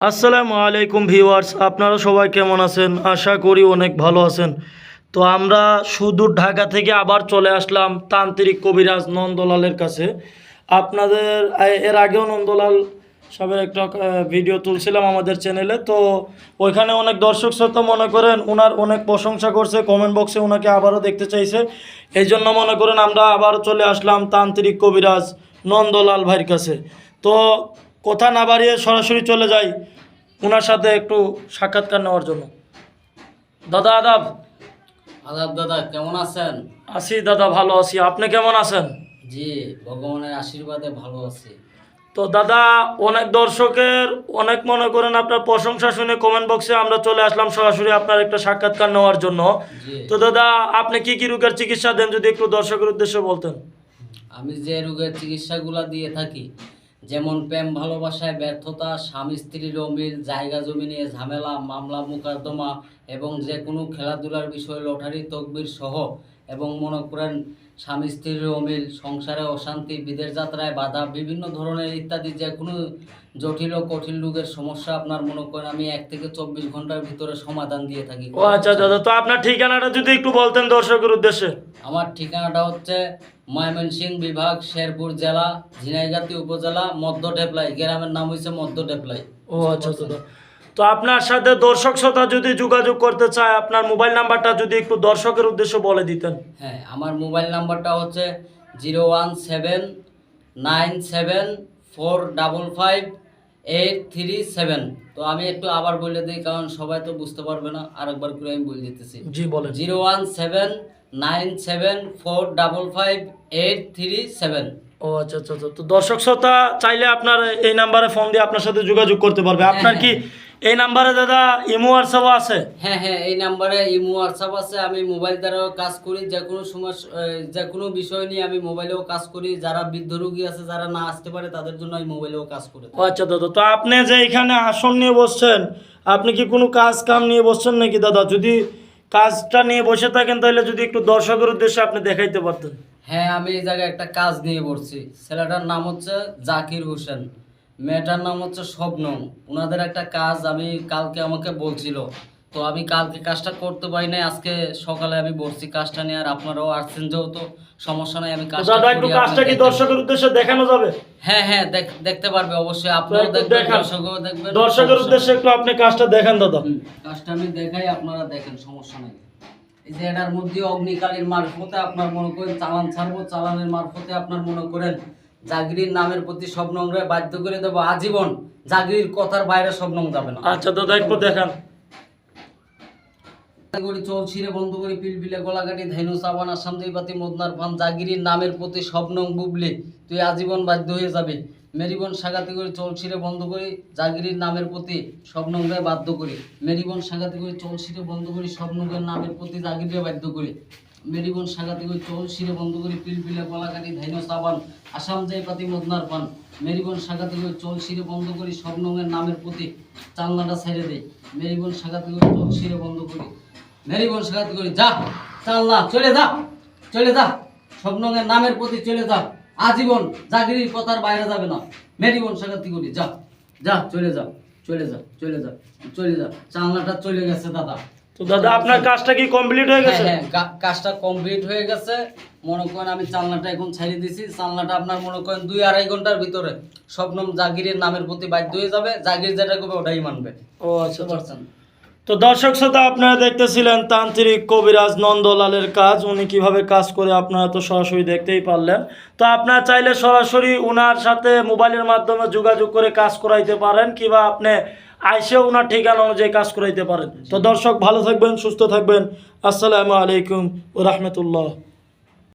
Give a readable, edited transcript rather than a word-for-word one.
আসসালামু আলাইকুম ভিউয়ার্স, আপনারা সবাই কেমন আছেন? আশা করি অনেক ভালো আছেন। তো আমরা সুদূর ঢাকা থেকে আবার চলে আসলাম তান্ত্রিক কবিরাজ নন্দলালের কাছে। আপনাদের এর আগেও নন্দলাল সাহেবের একটা ভিডিও তুলছিলাম আমাদের চ্যানেলে। তো ওইখানে অনেক দর্শক শ্রোতা মনে করেন ওনার অনেক প্রশংসা করছে, কমেন্ট বক্সে ওনাকে আবারও দেখতে চাইছে। এই জন্য মনে করেন আমরা আবারও চলে আসলাম তান্ত্রিক কবিরাজ নন্দলাল ভাইয়ের কাছে। তো কথা না বাড়িয়ে সরাসরি চলে যাই ওনার সাথে একটু সাক্ষাৎকার নেওয়ার জন্য। দাদা আদাব। আদাব দাদা, কেমন আছেন? আছি দাদা, ভালো আছি। আপনি কেমন আছেন? জি, ভগবানের আশীর্বাদে ভালো আছি। তো দাদা, অনেক দর্শকের অনেক মনে করেন আপনার প্রশংসা শুনে কমেন্ট বক্সে আমরা চলে আসলাম সরাসরি আপনার একটা সাক্ষাৎকার নেওয়ার জন্য। জি, তো দাদা, আপনি কি কি রোগের চিকিৎসা দেন যদি একটু দর্শকের উদ্দেশ্যে বলতেন। আমি যে রোগের চিকিৎসাগুলা দিয়ে থাকি, যেমন প্রেম ভালোবাসায় ব্যর্থতা, স্বামী স্ত্রীর অমিল, জায়গা জমি নিয়ে ঝামেলা, মামলা মোকদ্দমা এবং যে কোনো খেলাধুলার বিষয়, লটারি তকবির সহ, এবং মনে করেন স্বামী স্ত্রীর অমিল, সংসারে অশান্তি, বিদেশ যাত্রায় বাধা, বিভিন্ন ধরনের ইত্যাদি যে কোনো জটিল ও কঠিন রোগের সমস্যা আপনার মনে করেন আমি 1 থেকে 24 ঘন্টার ভিতরে সমাধান দিয়ে থাকি। ও আচ্ছা দাদা, তো আপনার ঠিকানাটা যদি একটু বলতেন দর্শকের উদ্দেশ্যে। আমার ঠিকানাটা হচ্ছে ময়মনসিংহ বিভাগ, শেরপুর জেলা, ঝিনাইগাতি উপজেলা, মধ্য টেপলাই। গ্রামের নাম হচ্ছে মধ্য টেপলাই। ও আচ্ছা দাদা, তো আপনার সাথে দর্শক শ্রোতা যদি যোগাযোগ করতে চায়, আপনার মোবাইল নাম্বারটা যদি একটু দর্শকের উদ্দেশ্যে বলে দিতেন। হ্যাঁ, আমার মোবাইল নাম্বারটা হচ্ছে 01797455837। তো আমি একটু আবার বলে দিই, কারণ সবাই তো বুঝতে পারবে না, আরেকবার করে আমি বলে দিতেছি। জি বলেন। 01797455837। ও আচ্ছা আচ্ছা আচ্ছা, তো দর্শক শ্রোতা চাইলে আপনার এই নাম্বারে ফোন দিয়ে আপনার সাথে যোগাযোগ করতে পারবে। আপনার কি এই নাম্বারে দাদা ইমো হোয়াটসঅ্যাপ আছে? হ্যাঁ হ্যাঁ, এই নাম্বারে ইমো হোয়াটসঅ্যাপ আছে। আমি মোবাইল দ্বারাও কাজ করি, যে কোনো সময় যে কোনো বিষয় নিয়ে আমি মোবাইলেও কাজ করি। যারা বৃদ্ধ রোগী আছে, যারা না আসতে পারে, তাদের জন্য আমি মোবাইলেও কাজ করি। ও আচ্ছা দাদা, তো আপনি যে এখানে আসন নিয়ে বসছেন, আপনি কি কোনো কাজ কাম নিয়ে বসছেন নাকি দাদা? যদি কাজটা নিয়ে বসে থাকেন তাহলে যদি একটু দর্শকের উদ্দেশ্যে আপনি দেখাইতে পারতেন। হ্যাঁ, আমি এই জায়গায় একটা কাজ নিয়ে পড়ছি। ছেলেটার নাম হচ্ছে জাকির হোসেন, মেয়েটার নাম হচ্ছে শবনম। ওনাদের একটা কাজ আমি কালকে আমাকে বলছিল, তো আমি কালকে কাজটা করতে পারি নাই। আজকে সকালে আমি বলছি কাজটা নিয়ে, আর আপনারাও আসছেন যেহেতু সমস্যা নাই, আমি কাজটা দাদা একটু করি। কাজটা কি দর্শকের উদ্দেশ্যে দেখানো যাবে? হ্যাঁ হ্যাঁ, দেখতে পারবে অবশ্যই, আপনারাও একটু দেখবেন, দেখান। দর্শকও দেখবেন। দর্শকের উদ্দেশ্যে একটু আপনি কাজটা দেখান দাদা। কাজটা আমি দেখাই, আপনারা দেখেন, সমস্যা নাই। এই যে এটার মধ্যে অগ্নিকালীর মারফতে আপনার মনে করেন চালান ছাড়বো, চালানের মারফতে আপনার মনে করেন জাগিরির নামের প্রতি স্বপ্নংরে বাধ্য করে দেবো আজীবন। জাগিরির কথার বাইরে স্বপ্নং যাবে না। আচ্ছা দাদা একটু দেখান। চলছি রে বন্ধ করি, পিলপিলে গলাকাটি, ধাইনু সাবান, আসাম পাতি, মদনার পান, জাগিরির নামের প্রতি স্বপ্নং বুবলি, তুই আজীবন বাধ্য হয়ে যাবি। মেরিবন সাগাতি করে চলছি রে বন্ধ করি, জাগিরির নামের প্রতি স্বপ্নংরে বাধ্য করি। মেরিবন সাগাতি করে চলছি রে বন্ধ করি, স্বপ্নংরের নামের প্রতি জাগিরে বাধ্য করি। মেরিবন সাগাতি করে চলছি রে বন্ধ করি, পিলপিলে গলাকাটি, ধাইনু সাবান, আসাম পাতি, মদনার পান। মেরিবন সাগাতি করে চলছি রে বন্ধ করি, স্বপ্নংরের নামের প্রতি চালনাটা ছেড়ে দেয়। মেরিবন সাগাতি করে চলছি রে বন্ধ করি, মেরিবন সাগাতি করি, যা চালনা চলে যা, চলে যা, স্বপ্নংরের নামের প্রতি চলে যা আজীবন। জাগিরির কথার বাইরে যাবে না। মেরিবন সাগাতি করি, যা যা, চলে যা, চলে যা, চলে যা, চলে যা। চালনাটা চলে গেছে দাদা। তো দাদা আপনার কাজটা কি কমপ্লিট হয়ে গেছে? হ্যাঁ, কাজটা কমপ্লিট হয়ে গেছে। মনে করেন আমি চালনাটা এখন ছাড়িয়ে দিছি। চালনাটা আপনার মনে করেন 2-2.5 ঘন্টার ভিতরে স্বপ্নম জাগিরের নামের প্রতি বাধ্য হয়ে যাবে। জাগির যেটা করবে ওটাই মানবে। ও আচ্ছা পারছেন? তো দর্শক শ্রোতা আপনারা দেখতেছিলেন তান্ত্রিক কবিরাজ নন্দলালের কাজ, উনি কিভাবে কাজ করে আপনারা তো সরাসরি দেখতেই পারলেন। তো আপনারা চাইলে সরাসরি ওনার সাথে মোবাইলের মাধ্যমে যোগাযোগ করে কাজ করাইতে পারেন, কিংবা আপনি আইসেও ওনার ঠিকানা অনুযায়ী কাজ করাইতে পারেন। তো দর্শক ভালো থাকবেন, সুস্থ থাকবেন। আসসালামু আলাইকুম ওয়া রাহমাতুল্লাহ।